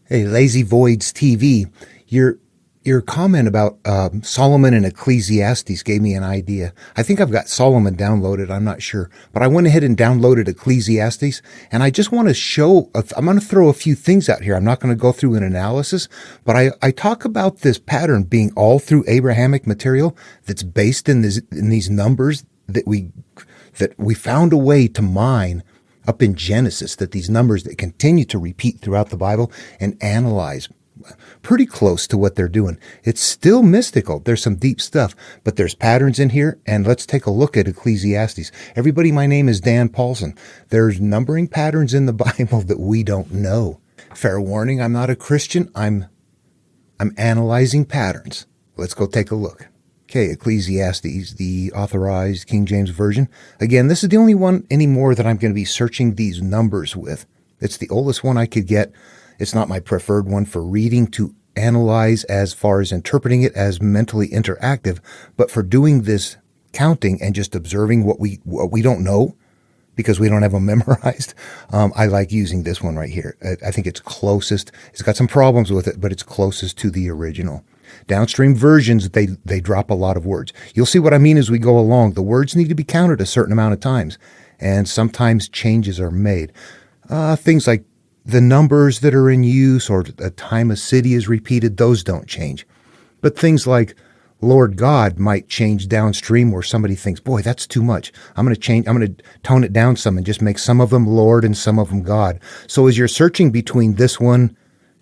Hey, Lazy Voids TV, your your comment about Solomon and Ecclesiastes gave me an idea. I think I've got Solomon downloaded. I'm not sure, but I went ahead and downloaded Ecclesiastes, and I just want to show. I'm going to throw a few things out here. I'm not going to go through an analysis, but I talk about this pattern being all through Abrahamic material that's based in these numbers that we found a way to mine up in Genesis, that these numbers that continue to repeat throughout the Bible and analyze pretty close to what they're doing. It's still mystical. There's some deep stuff, but there's patterns in here. And let's take a look at Ecclesiastes. Everybody, my name is Dan Paulson. There's numbering patterns in the Bible that we don't know. Fair warning, I'm not a Christian. I'm analyzing patterns. Let's go take a look. Okay, Ecclesiastes, the authorized King James Version. Again, this is the only one anymore that I'm going to be searching these numbers with. It's the oldest one I could get. It's not my preferred one for reading to analyze as far as interpreting it as mentally interactive, but for doing this counting and just observing what we don't know because we don't have them memorized. I like using this one right here. I think it's closest. It's got some problems with it, but it's closest to the original. Downstream versions, they drop a lot of words. You'll see what I mean as we go along. The words need to be counted a certain amount of times, and sometimes changes are made. Things like the numbers that are in use or a time a city is repeated, those don't change. But things like Lord God might change downstream where somebody thinks, boy, that's too much. I'm going to tone it down some and just make some of them Lord and some of them God. So as you're searching between this one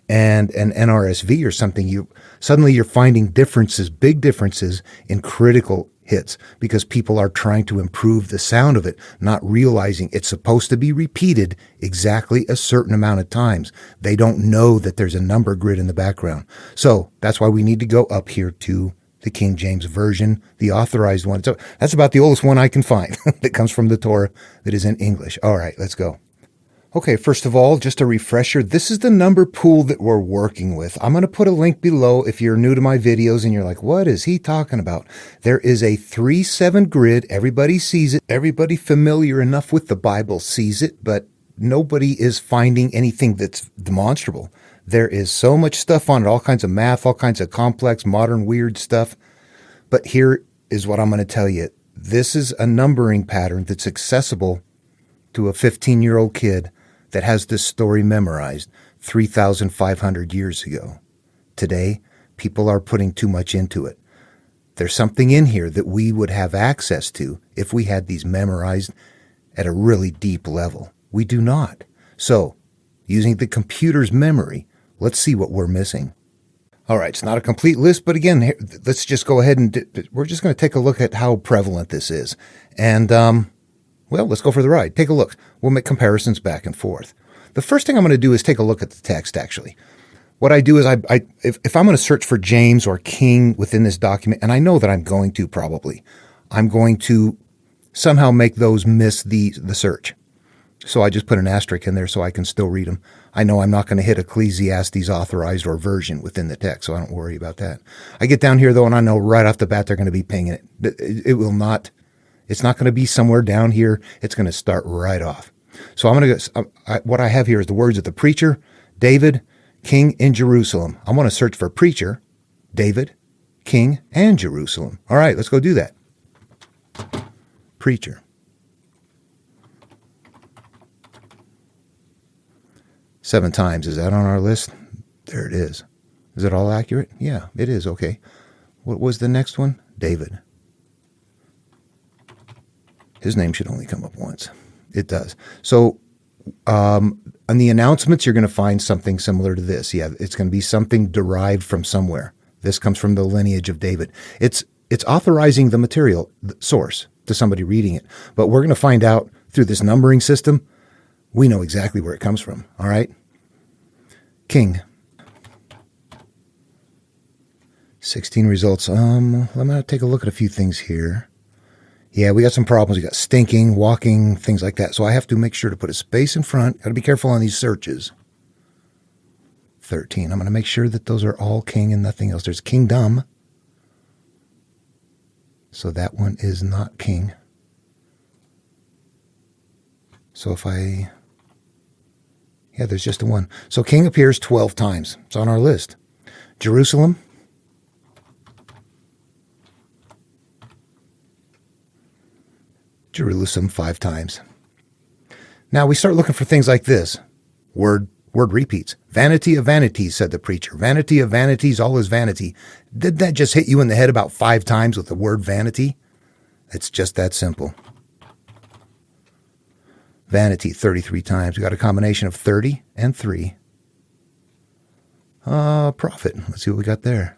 and an NRSV or something, you're finding differences, big differences in critical hits because people are trying to improve the sound of it, not realizing it's supposed to be repeated exactly a certain amount of times. They don't know that there's a number grid in the background. So that's why we need to go up here to the King James Version, the authorized one. So that's about the oldest one I can find that comes from the Torah that is in English. All right, let's go. Okay, first of all, just a refresher, this is the number pool that we're working with. I'm going to put a link below if you're new to my videos and you're like, what is he talking about? There is a 3-7 grid. Everybody sees it. Everybody familiar enough with the Bible sees it, but nobody is finding anything that's demonstrable. There is so much stuff on it, all kinds of math, all kinds of complex, modern, weird stuff. But here is what I'm going to tell you. This is a numbering pattern that's accessible to a 15-year-old kid that has this story memorized 3,500 years ago. Today, people are putting too much into it. There's something in here that we would have access to if we had these memorized at a really deep level. We do not. So, using the computer's memory, let's see what we're missing. All right, it's not a complete list, but again, let's just go ahead and we're just going to take a look at how prevalent this is. And, well, let's go for the ride. Take a look. We'll make comparisons back and forth. The first thing I'm going to do is take a look at the text, actually. What I do is if I'm going to search for James or King within this document, and I know that I'm going to probably, I'm going to somehow make those miss the search. So I just put an asterisk in there so I can still read them. I know I'm not going to hit Ecclesiastes authorized or version within the text, so I don't worry about that. I get down here, though, and I know right off the bat they're going to be pinging it. It will not. It's not going to be somewhere down here. It's going to start right off. So I'm going to go, what I have here is the words of the preacher, David, king in Jerusalem. I want to search for preacher, David, king, and Jerusalem. All right, let's go do that. Preacher. Seven times. Is that on our list? There it is. Is it all accurate? Yeah, it is. Okay. What was the next one? David. His name should only come up once. It does. So on the announcements, you're going to find something similar to this. Yeah, it's going to be something derived from somewhere. This comes from the lineage of David. It's authorizing the material, the source, to somebody reading it. But we're going to find out through this numbering system, we know exactly where it comes from. All right? King. 16 results. I'm going to take a look at a few things here. Yeah, we got some problems. We got stinking, walking, things like that. So I have to make sure to put a space in front. Got to be careful on these searches. 13. I'm going to make sure that those are all king and nothing else. There's kingdom. So that one is not king. So if I Yeah, there's just a one. So king appears 12 times. It's on our list. Jerusalem. Jerusalem 5 times. Now we start looking for things like this. Word repeats. Vanity of vanities, said the preacher. Vanity of vanities, all is vanity. Did that just hit you in the head about 5 times with the word vanity? It's just that simple. Vanity 33 times. We got a combination of 30 and 3. Profit. Let's see what we got there.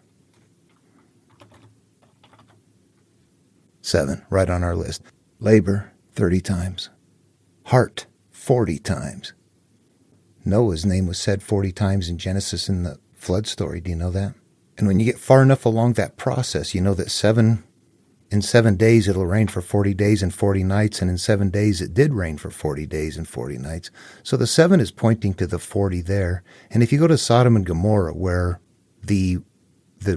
7, right on our list. Labor 30 times. Heart 40 times. Noah's name was said 40 times in Genesis in the flood story. Do you know that? And when you get far enough along that process, you know that in 7 days it'll rain for 40 days and 40 nights, and in 7 days it did rain for 40 days and 40 nights. So the 7 is pointing to the 40 there. And if you go to Sodom and Gomorrah, where the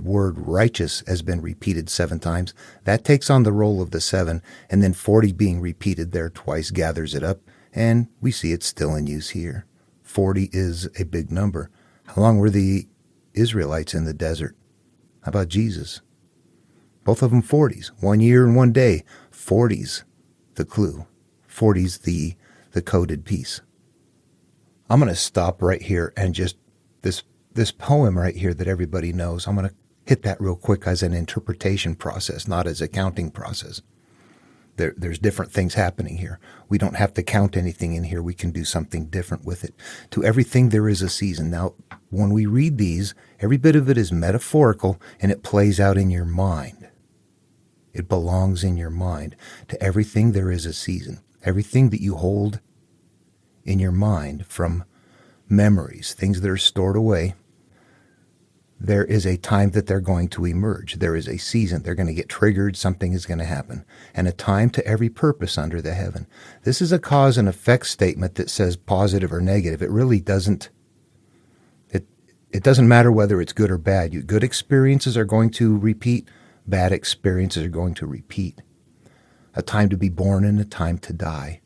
word righteous has been repeated 7 times, that takes on the role of the 7, and then 40 being repeated there twice gathers it up, and we see it's still in use here. 40 is a big number. How long were the Israelites in the desert? How about Jesus? Both of them 40s. 1 year and 1 day. 40's the clue. 40's the coded piece. I'm going to stop right here and just this poem right here that everybody knows, I'm going to hit that real quick as an interpretation process, not as a counting process. There's different things happening here. We don't have to count anything in here. We can do something different with it. To everything there is a season. Now, when we read these, every bit of it is metaphorical, and it plays out in your mind. It belongs in your mind. To everything there is a season. Everything that you hold in your mind, from memories, things that are stored away, there is a time that they're going to emerge. There is a season. They're going to get triggered. Something is going to happen. And a time to every purpose under the heaven. This is a cause and effect statement that says positive or negative. It really doesn't. It doesn't matter whether it's good or bad. Good experiences are going to repeat. Bad experiences are going to repeat. A time to be born and a time to die.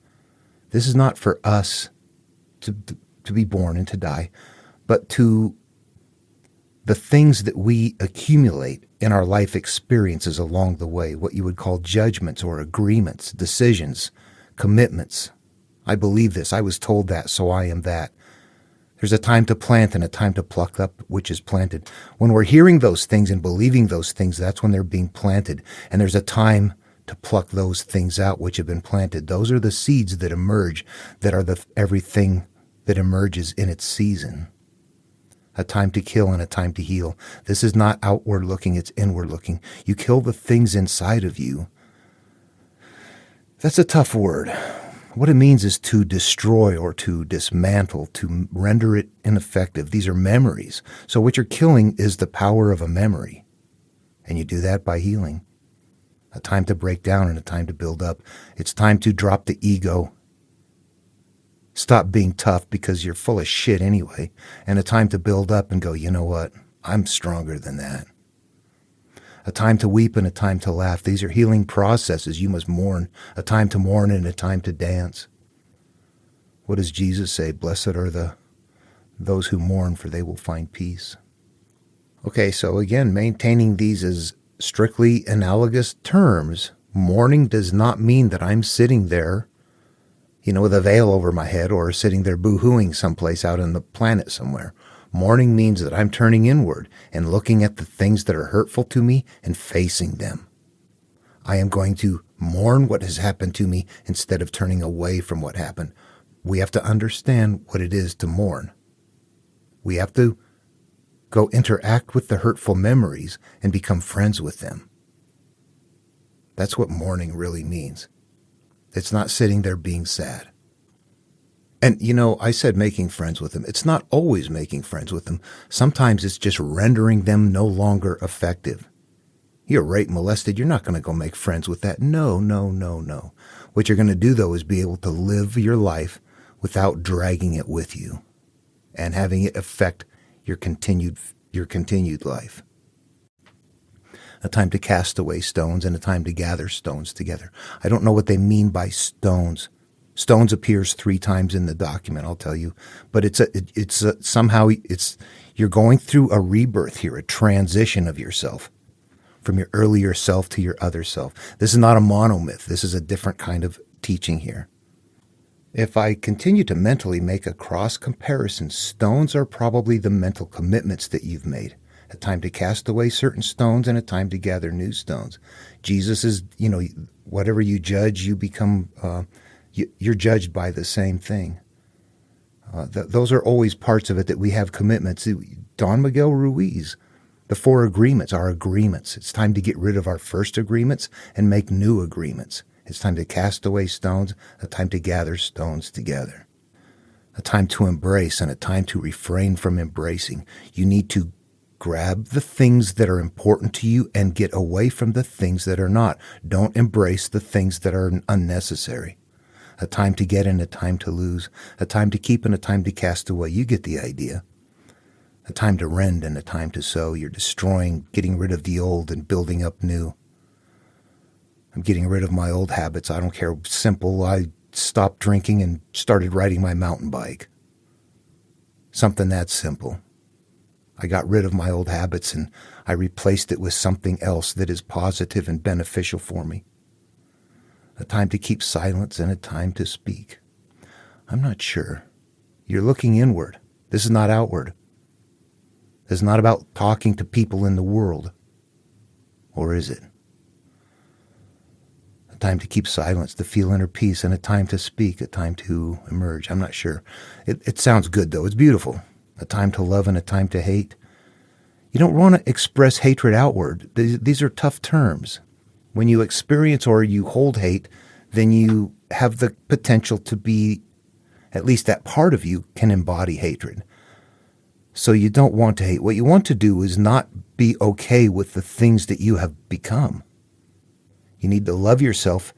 This is not for us to be born and to die, but to the things that we accumulate in our life experiences along the way, what you would call judgments or agreements, decisions, commitments. I believe this. I was told that, so I am that. There's a time to plant and a time to pluck up which is planted. When we're hearing those things and believing those things, that's when they're being planted. And there's a time to pluck those things out which have been planted. Those are the seeds that emerge, that are everything that emerges in its season. A time to kill and a time to heal. This is not outward looking, it's inward looking. You kill the things inside of you. That's a tough word. What it means is to destroy or to dismantle, to render it ineffective. These are memories. So what you're killing is the power of a memory. And you do that by healing. A time to break down and a time to build up. It's time to drop the ego. Stop being tough because you're full of shit anyway. And a time to build up and go, you know what? I'm stronger than that. A time to weep and a time to laugh. These are healing processes. You must mourn. A time to mourn and a time to dance. What does Jesus say? Blessed are those who mourn, for they will find peace. Okay, so again, maintaining these as strictly analogous terms, mourning does not mean that I'm sitting there, with a veil over my head, or sitting there boo-hooing someplace out on the planet somewhere. Mourning means that I'm turning inward and looking at the things that are hurtful to me and facing them. I am going to mourn what has happened to me instead of turning away from what happened. We have to understand what it is to mourn. We have to go interact with the hurtful memories and become friends with them. That's what mourning really means. It's not sitting there being sad. And, I said making friends with them. It's not always making friends with them. Sometimes it's just rendering them no longer effective. You're raped, molested. You're not going to go make friends with that. No. What you're going to do, though, is be able to live your life without dragging it with you and having it affect your continued life. A time to cast away stones and a time to gather stones together. I don't know what they mean by stones. Stones appears 3 times in the document, I'll tell you. But somehow you're going through a rebirth here, a transition of yourself from your earlier self to your other self. This is not a monomyth. This is a different kind of teaching here. If I continue to mentally make a cross comparison, stones are probably the mental commitments that you've made. A time to cast away certain stones and a time to gather new stones. Jesus is, whatever you judge, you become, you're judged by the same thing. Those are always parts of it, that we have commitments. Don Miguel Ruiz, the 4 agreements are agreements. It's time to get rid of our first agreements and make new agreements. It's time to cast away stones, a time to gather stones together. A time to embrace and a time to refrain from embracing. You need to grab the things that are important to you and get away from the things that are not. Don't embrace the things that are unnecessary. A time to get and a time to lose. A time to keep and a time to cast away. You get the idea. A time to rend and a time to sow. You're destroying, getting rid of the old and building up new. I'm getting rid of my old habits. I don't care. Simple. I stopped drinking and started riding my mountain bike. Something that simple. I got rid of my old habits and I replaced it with something else that is positive and beneficial for me. A time to keep silence and a time to speak. I'm not sure. You're looking inward. This is not outward. This is not about talking to people in the world. Or is it? A time to keep silence, to feel inner peace, and a time to speak, a time to emerge. I'm not sure. It sounds good, though. It's beautiful. A time to love and a time to hate. You don't want to express hatred outward. These are tough terms. When you experience or you hold hate, then you have the potential to be, at least that part of you can embody hatred. So you don't want to hate. What you want to do is not be okay with the things that you have become. You need to love yourself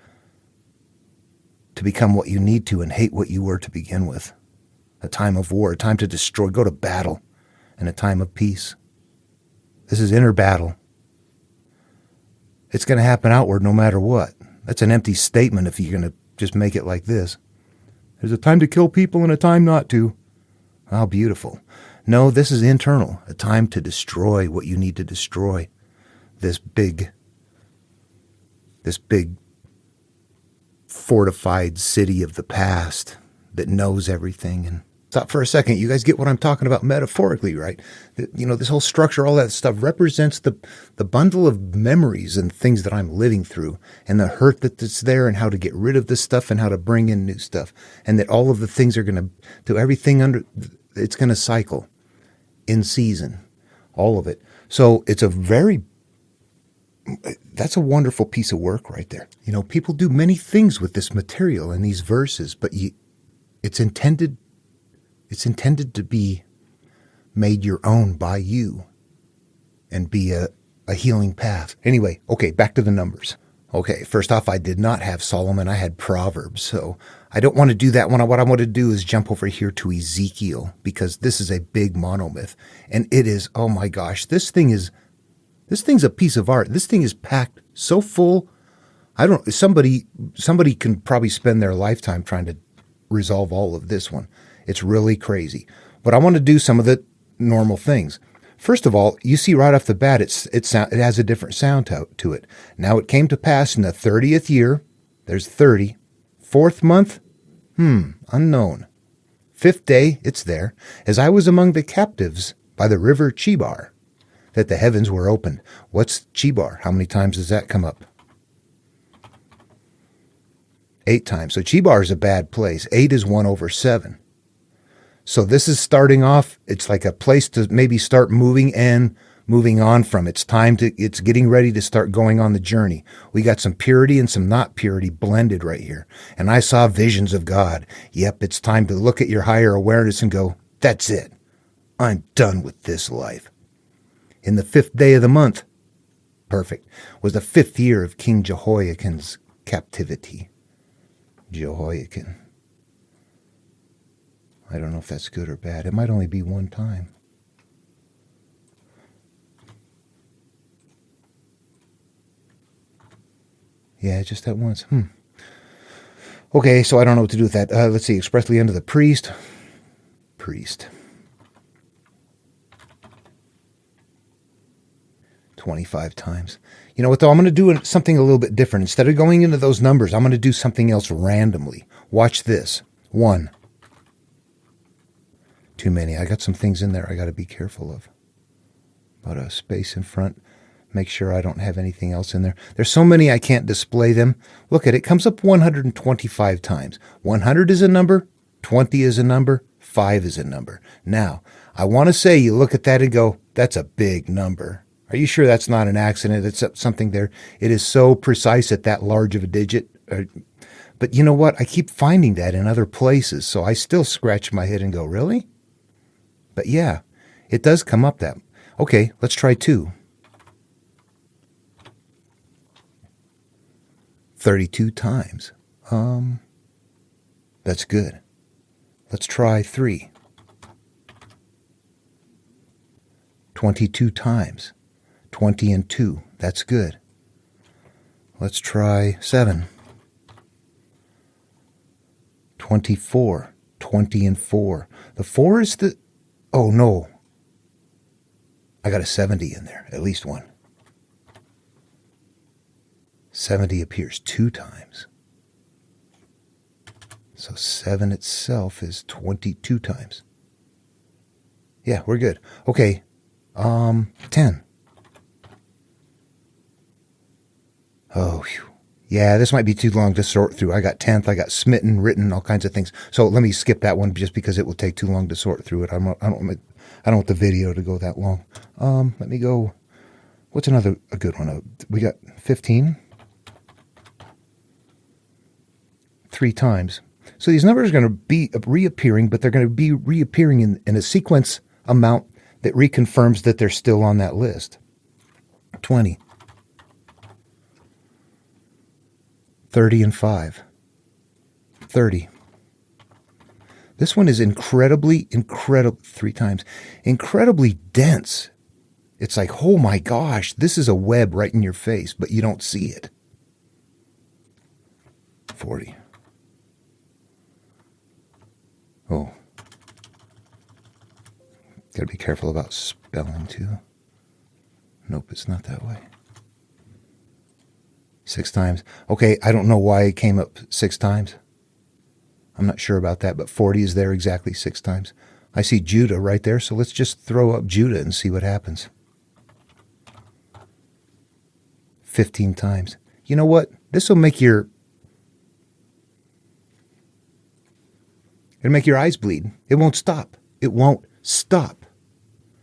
to become what you need to and hate what you were to begin with. A time of war, a time to destroy, go to battle, and a time of peace. This is inner battle. It's going to happen outward no matter what. That's an empty statement if you're going to just make it like this. There's a time to kill people and a time not to. How beautiful. No, this is internal. A time to destroy what you need to destroy. This big fortified city of the past that knows everything. And stop for a second. You guys get what I'm talking about metaphorically, right? This whole structure, all that stuff represents the bundle of memories and things that I'm living through and the hurt that's there and how to get rid of this stuff and how to bring in new stuff. And that all of the things are going to do everything it's going to cycle in season, all of it. So that's a wonderful piece of work right there. People do many things with this material and these verses, but it's intended to be made your own by you and be a healing path. Anyway, okay, back to the numbers. Okay, first off, I did not have Solomon. I had Proverbs. So I don't want to do that one. What I want to do is jump over here to Ezekiel, because this is a big monomyth. And it is, oh my gosh, this thing's a piece of art. This thing is packed so full. Somebody can probably spend their lifetime trying to resolve all of this one. It's really crazy. But I want to do some of the normal things. First of all, you see right off the bat, it has a different sound to it. Now it came to pass in the 30th year, there's 30. 4th month, unknown. 5th day, it's there, as I was among the captives by the river Chebar, that the heavens were opened. What's Chebar? How many times does that come up? 8 times. So Chebar is a bad place. 8 is 1/7. So this is starting off, it's like a place to maybe start moving on from. It's getting ready to start going on the journey. We got some purity and some not purity blended right here. And I saw visions of God. Yep, it's time to look at your higher awareness and go, that's it. I'm done with this life. In the 5th day of the month, perfect, was the 5th year of King Jehoiakim's captivity. Jehoiakim. I don't know if that's good or bad. It might only be one time. Yeah, just that once. Okay, so I don't know what to do with that. Let's see, expressly unto the priest. Priest. 25 times. You know what, though? I'm going to do something a little bit different. Instead of going into those numbers, I'm going to do something else randomly. Watch this. 1. Too many. I got some things in there I got to be careful of. Put a space in front. Make sure I don't have anything else in there. There's so many I can't display them. Look at it. It comes up 125 times. 100 is a number. 20 is a number. 5 is a number. Now, I want to say you look at that and go, that's a big number. Are you sure that's not an accident? It's something there. It is so precise at that large of a digit. But you know what? I keep finding that in other places. So I still scratch my head and go, really? But yeah, it does come up that. Okay, let's try 2. 32 times. That's good. Let's try 3. 22 times. 20 and 2. That's good. Let's try 7. 24. 20 and 4. The 4 is the... Oh, no. I got a 70 in there. At least one. 70 appears 2 times. So 7 itself is 22 times. Yeah, we're good. Okay. 10. Oh, whew. Yeah, this might be too long to sort through. I got 10th, I got smitten, written, all kinds of things. So let me skip that one just because it will take too long to sort through it. I don't want the video to go that long. Let me go. What's a good one? We got 15. 3 times. So these numbers are going to be reappearing, but they're going to be reappearing in a sequence amount that reconfirms that they're still on that list. 20. 30 and 5. 30. This one is incredibly 3 times. Incredibly dense. It's like, oh my gosh, this is a web right in your face, but you don't see it. 40. Oh. Gotta be careful about spelling too. Nope, it's not that way. 6 times. Okay, I don't know why it came up 6 times. I'm not sure about that, but 40 is there exactly 6 times. I see Judah right there, so let's just throw up Judah and see what happens. 15 times. You know what? This will make it'll make your eyes bleed. It won't stop. It won't stop.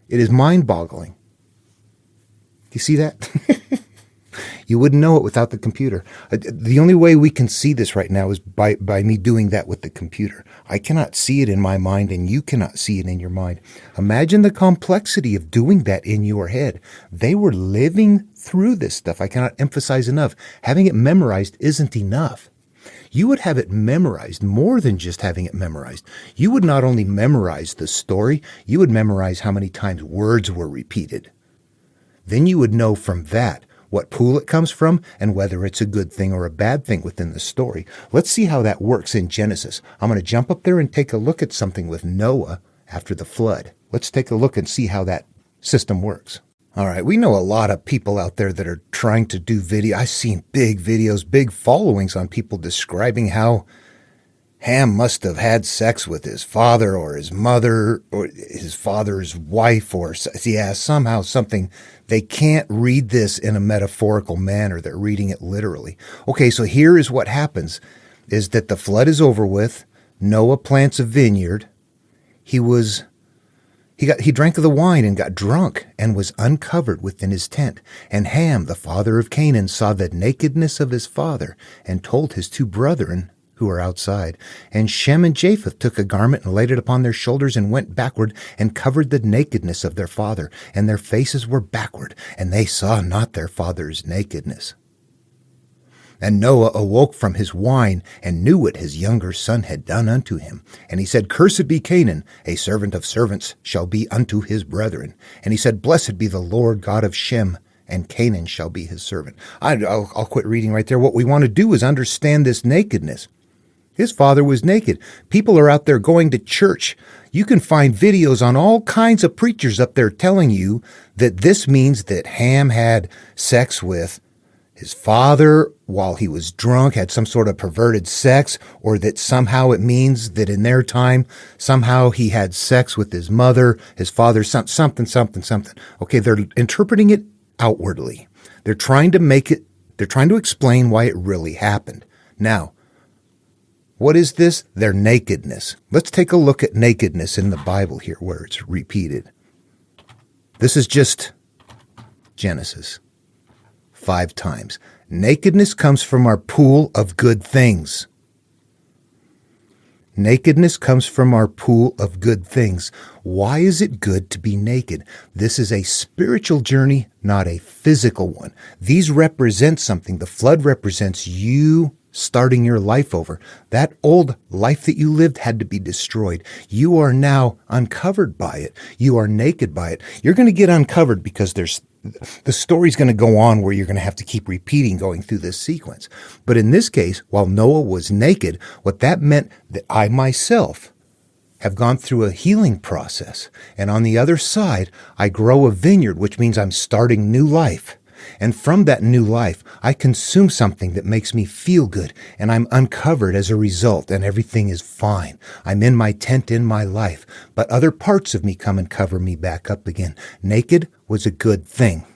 It is mind-boggling. Do you see that? You wouldn't know it without the computer. The only way we can see this right now is by me doing that with the computer. I cannot see it in my mind, and you cannot see it in your mind. Imagine the complexity of doing that in your head. They were living through this stuff. I cannot emphasize enough. Having it memorized isn't enough. You would have it memorized more than just having it memorized. You would not only memorize the story, you would memorize how many times words were repeated. Then you would know from that what pool it comes from and whether it's a good thing or a bad thing within the story. Let's see how that works in Genesis. I'm going to jump up there and take a look at something with Noah after the flood. Let's take a look and see how that system works. All right, we know a lot of people out there that are trying to do video. I've seen big videos, big followings on people describing how Ham must have had sex with his father or his mother or his father's wife or, yeah, somehow something. They can't read this in a metaphorical manner. They're reading it literally. Okay, so here is what happens, is that the flood is over with. Noah plants a vineyard. He drank of the wine and got drunk and was uncovered within his tent. And Ham, the father of Canaan, saw the nakedness of his father and told his 2 brethren who were outside. And Shem and Japheth took a garment and laid it upon their shoulders and went backward and covered the nakedness of their father. And their faces were backward, and they saw not their father's nakedness. And Noah awoke from his wine and knew what his younger son had done unto him. And he said, Cursed be Canaan, a servant of servants shall be unto his brethren. And he said, Blessed be the Lord God of Shem, and Canaan shall be his servant. I'll quit reading right there. What we want to do is understand this nakedness. His father was naked. People are out there going to church. You can find videos on all kinds of preachers up there telling you that this means that Ham had sex with his father while he was drunk, had some sort of perverted sex, or that somehow it means that in their time, somehow he had sex with his mother, his father, something. Okay, they're interpreting it outwardly. They're trying to explain why it really happened. Now, what is this? Their nakedness. Let's take a look at nakedness in the Bible here where it's repeated. This is just Genesis 5 times. Nakedness comes from our pool of good things. Nakedness comes from our pool of good things. Why is it good to be naked? This is a spiritual journey, not a physical one. These represent something. The flood represents you starting your life over. That old life that you lived had to be destroyed. You are now uncovered by it. You are naked by it. You're going to get uncovered because the story's going to go on where you're going to have to keep repeating going through this sequence. But in this case, while Noah was naked, what that meant that I myself have gone through a healing process. And on the other side, I grow a vineyard, which means I'm starting new life. And from that new life, I consume something that makes me feel good, and I'm uncovered as a result, and everything is fine. I'm in my tent in my life, but other parts of me come and cover me back up again. Naked was a good thing.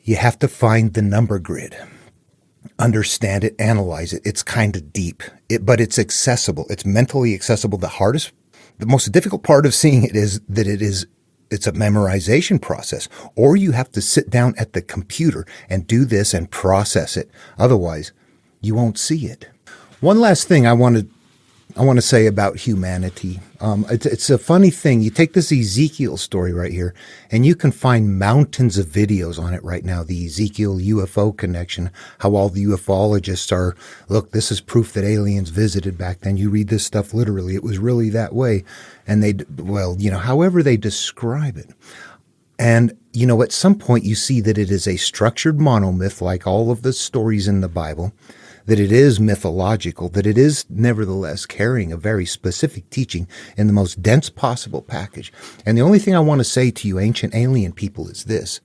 You have to find the number grid. Understand it, analyze it. It's kind of deep, but it's accessible. It's mentally accessible. The most difficult part of seeing it is that it's a memorization process, or you have to sit down at the computer and do this and process it. Otherwise, you won't see it. One last thing I want to say about humanity. It's a funny thing. You take this Ezekiel story right here, and you can find mountains of videos on it right now. The Ezekiel UFO connection, how all the ufologists are, look, this is proof that aliens visited back then. You read this stuff literally. It was really that way. And however they describe it. And, at some point you see that it is a structured monomyth like all of the stories in the Bible, that it is mythological, that it is nevertheless carrying a very specific teaching in the most dense possible package. And the only thing I want to say to you ancient alien people is this.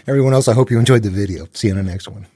Everyone else, I hope you enjoyed the video. See you in the next one.